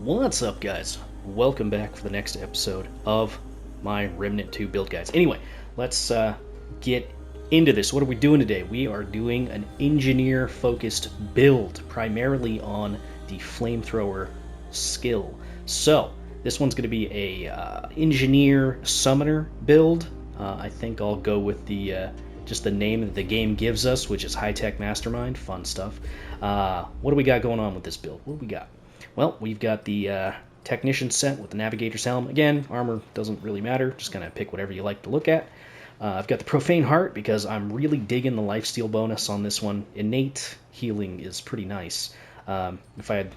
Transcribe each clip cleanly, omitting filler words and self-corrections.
What's up, guys? Welcome back for the next episode of my Remnant 2 build guides. Anyway, let's get into this. What are we doing today? We are doing an engineer-focused build, primarily on the Flamethrower skill. So, this one's going to be a engineer summoner build. I think I'll go with the just the name that the game gives us, which is High-Tech Mastermind. Fun stuff. What do we got going on with this build? What do we got? Well, we've got the Technician set with the Navigator's Helm. Again, armor doesn't really matter. Just kind of pick whatever you like to look at. I've got the Profane Heart because I'm really digging the lifesteal bonus on this one. Innate healing is pretty nice. If I had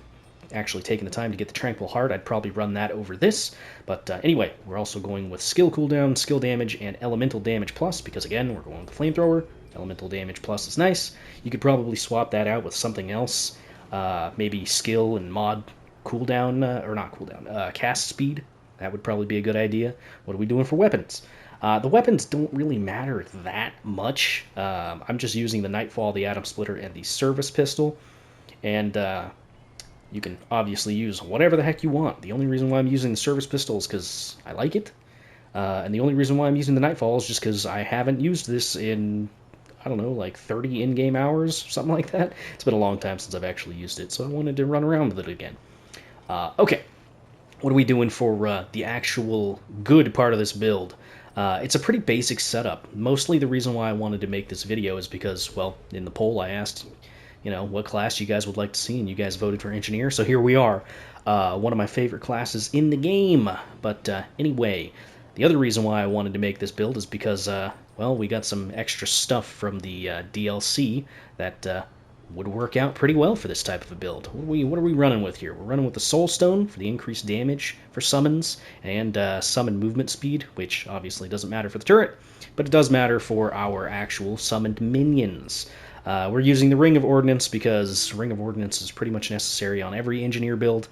actually taken the time to get the Tranquil Heart, I'd probably run that over this. But anyway, we're also going with skill cooldown, skill damage, and elemental damage plus because, again, we're going with the Flamethrower. Elemental damage plus is nice. You could probably swap that out with something else. Maybe skill and mod cooldown, or not cooldown, cast speed. That would probably be a good idea. What are we doing for weapons? The weapons don't really matter that much. I'm just using the Nightfall, the Atom Splitter, and the Service Pistol. And you can obviously use whatever the heck you want. The only reason why I'm using the Service Pistol is because I like it. And the only reason why I'm using the Nightfall is just because I haven't used this in, I don't know, like 30 in-game hours, something like that. It's been a long time since I've actually used it, so I wanted to run around with it again. Okay, what are we doing for the actual good part of this build? It's a pretty basic setup. Mostly the reason why I wanted to make this video is because, well, in the poll I asked, what class you guys would like to see, and you guys voted for Engineer, so here we are. One of my favorite classes in the game. But anyway, the other reason why I wanted to make this build is because, well, we got some extra stuff from the DLC that would work out pretty well for this type of a build. What are we running with here? We're running with the Soul Stone for the increased damage for summons and summon movement speed, which obviously doesn't matter for the turret, but it does matter for our actual summoned minions. We're using the Ring of Ordnance because Ring of Ordnance is pretty much necessary on every engineer build,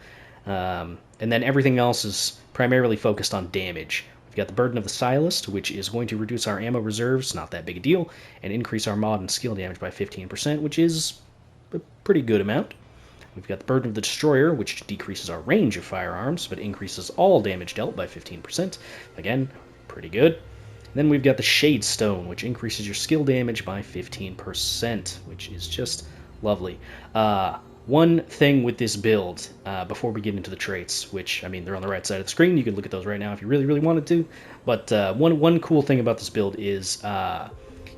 and then everything else is primarily focused on damage. We've got the Burden of the Stylist, which is going to reduce our ammo reserves, not that big a deal, and increase our mod and skill damage by 15%, which is a pretty good amount. We've got the Burden of the Destroyer, which decreases our range of firearms, but increases all damage dealt by 15%. Again, pretty good. And then we've got the Shade Stone, which increases your skill damage by 15%, which is just lovely. One thing with this build, before we get into the traits, which, I mean, they're on the right side of the screen. You can look at those right now if you really, really wanted to. But one cool thing about this build is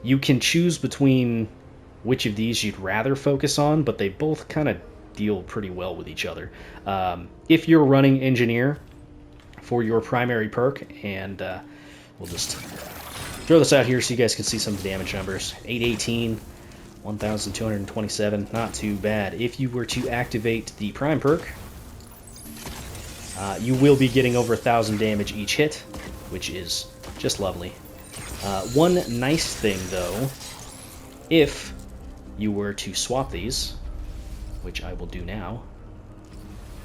you can choose between which of these you'd rather focus on, but they both kind of deal pretty well with each other. If you're running Engineer for your primary perk, and we'll just throw this out here so you guys can see some of the damage numbers. 818, 1,227, not too bad. If you were to activate the Prime Perk, you will be getting over 1,000 damage each hit, which is just lovely. One nice thing, though, if you were to swap these, which I will do now,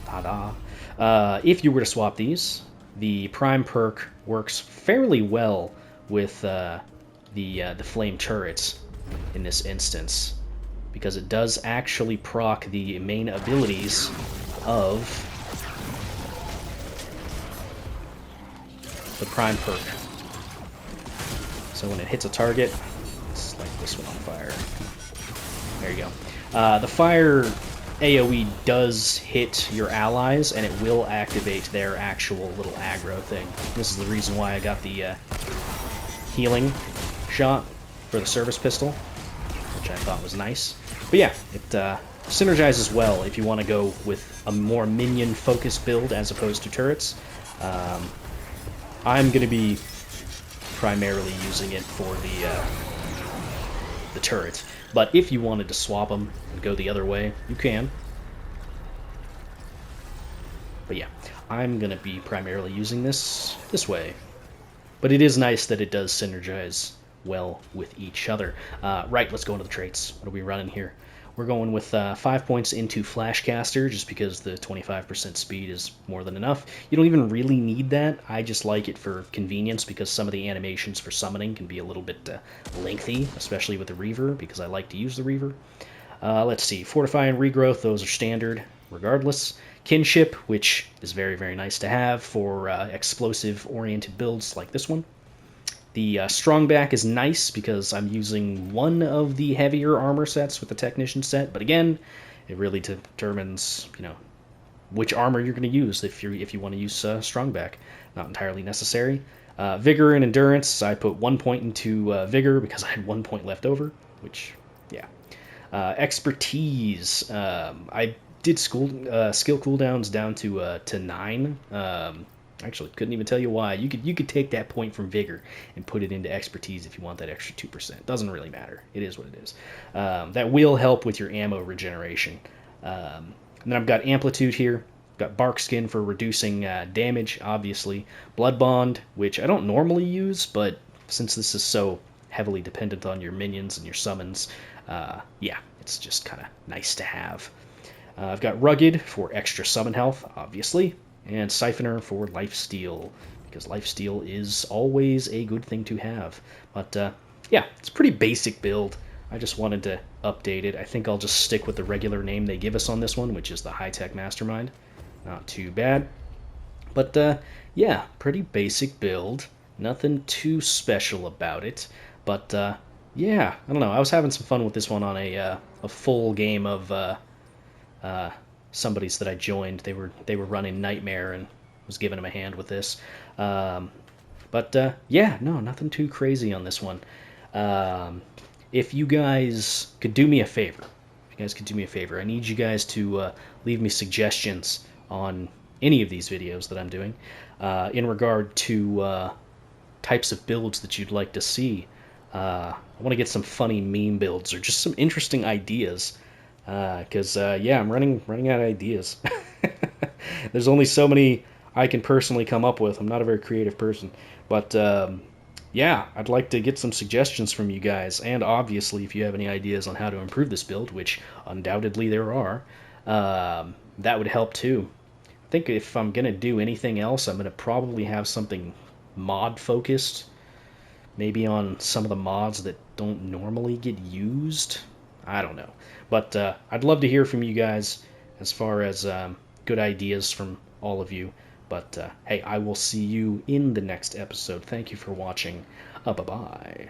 ta-da, if you were to swap these, the Prime Perk works fairly well with the Flame Turrets in this instance, because it does actually proc the main abilities of the Prime Perk. So when it hits a target, let's light this one on fire. There you go. The fire AoE does hit your allies, and it will activate their actual little aggro thing. This is the reason why I got the healing shot for the Service Pistol, which I thought was nice. But yeah, it synergizes well if you want to go with a more minion-focused build as opposed to turrets. I'm going to be primarily using it for the turret. But if you wanted to swap them and go the other way, you can. But yeah, I'm going to be primarily using this way. But it is nice that it does synergize well with each other. Right, let's go into the traits. What are we running here? We're going with 5 points into Flashcaster, just because the 25% speed is more than enough. You don't even really need that. I just like it for convenience, because some of the animations for summoning can be a little bit lengthy, especially with the Reaver, because I like to use the Reaver. Let's see, Fortify and Regrowth, those are standard regardless. kinship, which is very, very nice to have for explosive-oriented builds like this one. The strongback is nice because I'm using one of the heavier armor sets with the technician set, but again, it really determines, which armor you're going to use if you want to use strongback. Not entirely necessary. Vigor and endurance, I put 1 point into vigor because I had 1 point left over, which, yeah. Expertise, I did skill cooldowns down to 9. Actually, couldn't even tell you why. You could take that point from vigor and put it into expertise if you want that extra 2%. Doesn't really matter. It is what it is. That will help with your ammo regeneration. And then I've got amplitude here. Got bark skin for reducing damage, obviously. Blood bond, which I don't normally use, but since this is so heavily dependent on your minions and your summons, yeah, it's just kind of nice to have. I've got rugged for extra summon health, obviously, and siphoner for lifesteal, because lifesteal is always a good thing to have. But yeah, it's a pretty basic build. I just wanted to update it. I think I'll just stick with the regular name they give us on this one, which is the high-tech Mastermind. Not too bad. But yeah, pretty basic build. Nothing too special about it. But yeah, I don't know. I was having some fun with this one on a full game of somebody's that I joined. They were running Nightmare and was giving them a hand with this. But yeah, no, nothing too crazy on this one. If you guys could do me a favor, I need you guys to leave me suggestions on any of these videos that I'm doing in regard to types of builds that you'd like to see. I want to get some funny meme builds or just some interesting ideas, because yeah, I'm running out of ideas. There's only so many I can personally come up with. I'm not a very creative person, but yeah, I'd like to get some suggestions from you guys, and obviously if you have any ideas on how to improve this build, which undoubtedly there are, that would help too. I think if I'm going to do anything else, I'm going to probably have something mod-focused, maybe on some of the mods that don't normally get used. I don't know. But I'd love to hear from you guys as far as good ideas from all of you. But hey, I will see you in the next episode. Thank you for watching. Bye-bye.